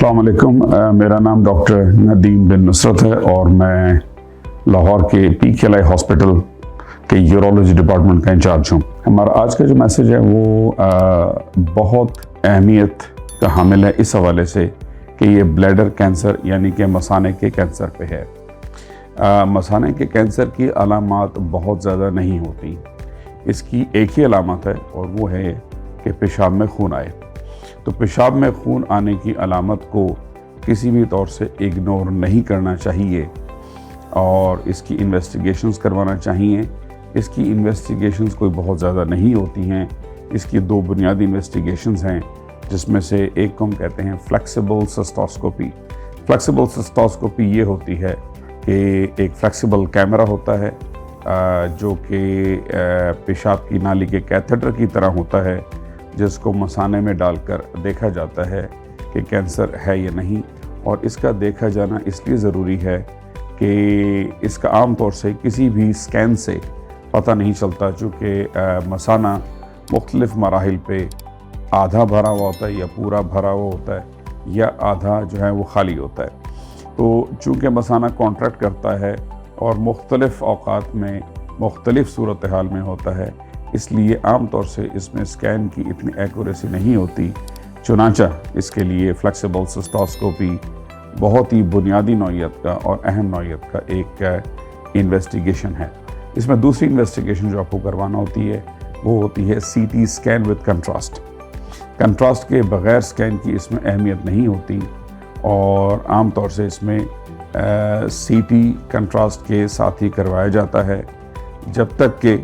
अस्सलाम वालेकुम, मेरा नाम डॉक्टर नदीम बिन नुसरत है और मैं लाहौर के PKLI हॉस्पिटल के यूरोलॉजी डिपार्टमेंट का इंचार्ज हूँ। हमारा आज का जो मैसेज है वो बहुत अहमियत का हामिल है इस हवाले से कि ये ब्लैडर कैंसर यानी कि मसाने के कैंसर पे है। मसाने के कैंसर की अलामात बहुत ज़्यादा नहीं होती, इसकी एक ही अलामत है और वो है कि पेशाब में खून आए। तो पेशाब में खून आने की अलामत को किसी भी तौर से इग्नोर नहीं करना चाहिए और इसकी इन्वेस्टिगेशंस करवाना चाहिए। इसकी इन्वेस्टिगेशंस कोई बहुत ज़्यादा नहीं होती हैं। इसकी दो बुनियादी इन्वेस्टिगेशंस हैं, जिसमें से एक को हम कहते हैं फ्लेक्सिबल सिस्टोस्कोपी। फ्लेक्सिबल सिस्टोस्कोपी ये होती है कि एक फ्लेक्सिबल कैमरा होता है जो कि पेशाब की नाली के कैथेटर की तरह होता है, जिसको मसाने में डालकर देखा जाता है कि कैंसर है या नहीं। और इसका देखा जाना इसलिए ज़रूरी है कि इसका आम तौर से किसी भी स्कैन से पता नहीं चलता, चूँकि मसाना मुख्तलिफ़ मराहिल पे आधा भरा हुआ होता है या पूरा भरा हुआ होता है या आधा जो है वो खाली होता है। तो चूँकि मसाना कॉन्ट्रैक्ट करता है और मुख्तलिफ़ औक़ात में मुख्तलिफ़ सूरत हाल में होता है, इसलिए आम तौर से इसमें स्कैन की इतनी एक्यूरेसी नहीं होती। चुनांचा इसके लिए फ्लेक्सिबल सिस्टोस्कोपी बहुत ही बुनियादी नौइयत का और अहम नौइयत का एक इन्वेस्टिगेशन है। इसमें दूसरी इन्वेस्टिगेशन जो आपको करवाना होती है वो होती है CT scan with contrast. Contrast के बग़ैर स्कैन की इसमें अहमियत नहीं होती और आम तौर से इसमें CT कंट्रास्ट के साथ ही करवाया जाता है, जब तक कि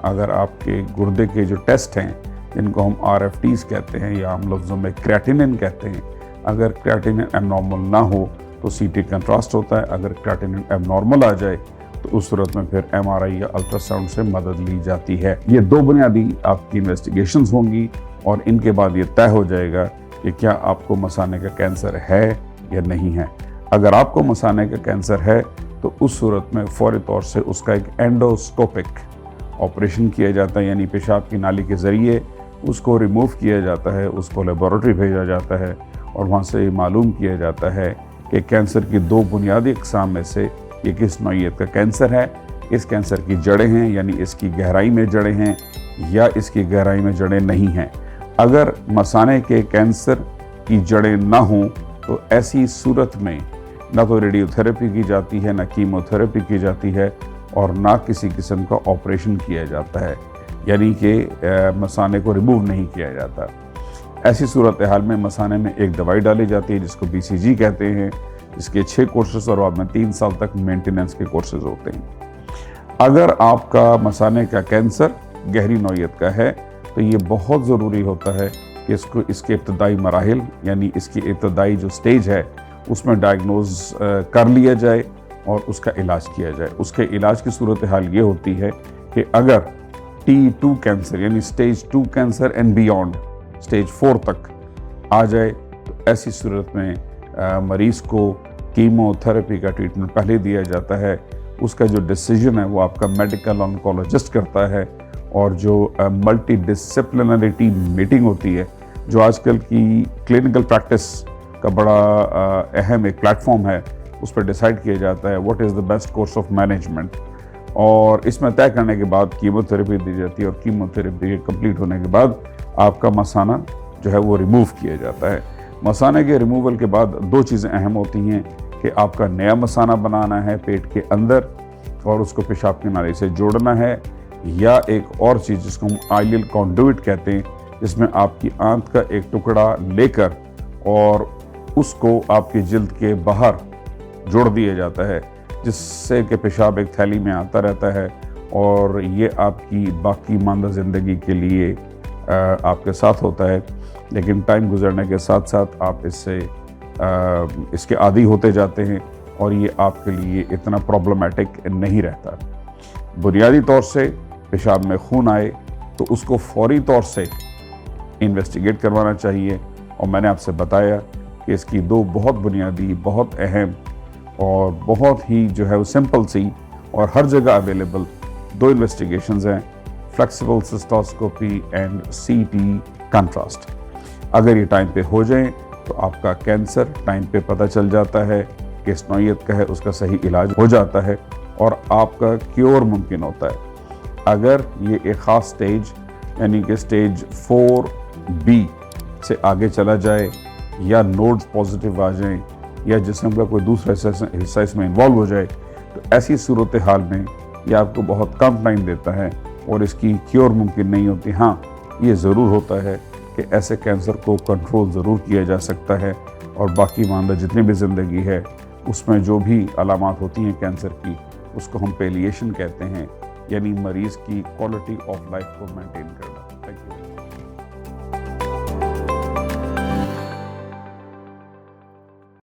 अगर आपके गुर्दे के जो टेस्ट हैं जिनको हम RFTs कहते हैं या हम लफ्ज़ों में क्रिएटिनिन कहते हैं, अगर क्रिएटिनिन एबनॉर्मल ना हो तो CT कंट्रास्ट होता है। अगर क्रिएटिनिन एबनॉर्मल आ जाए तो उस सूरत में फिर MRI या अल्ट्रासाउंड से मदद ली जाती है। ये दो बुनियादी आपकी इन्वेस्टिगेशंस होंगी और इनके बाद ये तय हो जाएगा कि क्या आपको मसाने का कैंसर है या नहीं है। अगर आपको मसाने का कैंसर है तो उस सूरत में फ़ौरी तौर से उसका एक एंडोस्कोपिक ऑपरेशन किया जाता है, यानी पेशाब की नाली के ज़रिए उसको रिमूव किया जाता है, उसको लेबॉरेटरी भेजा जाता है और वहाँ से मालूम किया जाता है कि कैंसर की दो बुनियादी अक़साम में से ये किस नौइयत का कैंसर है। इस कैंसर की जड़ें हैं, यानी इसकी गहराई में जड़ें हैं या इसकी गहराई में जड़ें नहीं हैं। अगर मसाने के कैंसर की जड़ें ना हों तो ऐसी सूरत में ना तो रेडियोथेरेपी की जाती है, ना कीमोथेरेपी की जाती है और ना किसी किस्म का ऑपरेशन किया जाता है, यानी कि मसाने को रिमूव नहीं किया जाता। ऐसी सूरत हाल में मसाने में एक दवाई डाली जाती है जिसको BCG कहते हैं, जिसके 6 कोर्सेज और बाद में 3 साल तक मेंटेनेंस के कोर्सेज होते हैं। अगर आपका मसाने का कैंसर गहरी नौइयत का है तो ये बहुत ज़रूरी होता है कि इसके इब्तदाई मराहिल यानी इसकी इब्तदाई जो स्टेज है उसमें डायग्नोज कर लिया जाए और उसका इलाज किया जाए। उसके इलाज की सूरत हाल ये होती है कि अगर T2 कैंसर यानी stage 2 cancer and beyond stage 4 तक आ जाए तो ऐसी सूरत में मरीज़ को कीमोथेरेपी का ट्रीटमेंट पहले दिया जाता है। उसका जो डिसीजन है वो आपका मेडिकल ऑन्कोलॉजिस्ट करता है और जो मल्टी डिसिप्लिनरी टीम मीटिंग होती है, जो आजकल की क्लिनिकल प्रैक्टिस का बड़ा अहम एक प्लेटफॉर्म है, उस पर डिसाइड किया जाता है what is the best course of management और इसमें तय करने के बाद कीमोथेरेपी दी जाती है और कीमोथेरेपी के कंप्लीट होने के बाद आपका मसाना जो है वो रिमूव किया जाता है। मसाने के रिमूवल के बाद दो चीज़ें अहम होती हैं कि आपका नया मसाना बनाना है पेट के अंदर और उसको पेशाब की नाली से जोड़ना है, या एक और चीज़ जिसको हम आइलियल कॉन्डुइट कहते हैं, जिसमें आपकी आंत का एक टुकड़ा लेकर और उसको आपकी जिल्द के बाहर जोड़ दिया जाता है, जिससे कि पेशाब एक थैली में आता रहता है और ये आपकी बाकी मानदा ज़िंदगी के लिए आपके साथ होता है। लेकिन टाइम गुजरने के साथ साथ आप इसके आदी होते जाते हैं और ये आपके लिए इतना प्रॉब्लमेटिक नहीं रहता। बुनियादी तौर से पेशाब में खून आए तो उसको फौरी तौर से इन्वेस्टिगेट करवाना चाहिए और मैंने आपसे बताया कि इसकी दो बहुत बुनियादी, बहुत अहम और बहुत ही जो है वो सिंपल सी और हर जगह अवेलेबल दो इन्वेस्टिगेशंस हैं, flexible cystoscopy and CT contrast. अगर ये टाइम पे हो जाएं تو آپ کا کینسر ٹائم پہ پتہ چل جاتا ہے، کس نوعیت کا ہے، اس کا صحیح علاج ہو جاتا ہے اور آپ کا کیور ممکن ہوتا ہے۔ اگر یہ ایک خاص سٹیج یعنی کہ سٹیج 4B سے آگے چلا جائے یا نوڈز پازیٹیو آ جائیں یا جسم کا کوئی دوسرا حصہ اس میں انوالو ہو جائے تو ایسی صورتحال میں یہ آپ کو بہت کم ٹائم دیتا ہے اور اس کی کیور ممکن نہیں ہوتی۔ ہاں، یہ ضرور ہوتا ہے کہ ایسے کینسر کو کنٹرول ضرور کیا جا سکتا ہے اور باقی ماندہ جتنی بھی زندگی ہے اس میں جو بھی علامات ہوتی ہیں کینسر کی اس کو ہم پیلیشن کہتے ہیں، یعنی مریض کی کوالٹی آف لائف کو مینٹین کرنا۔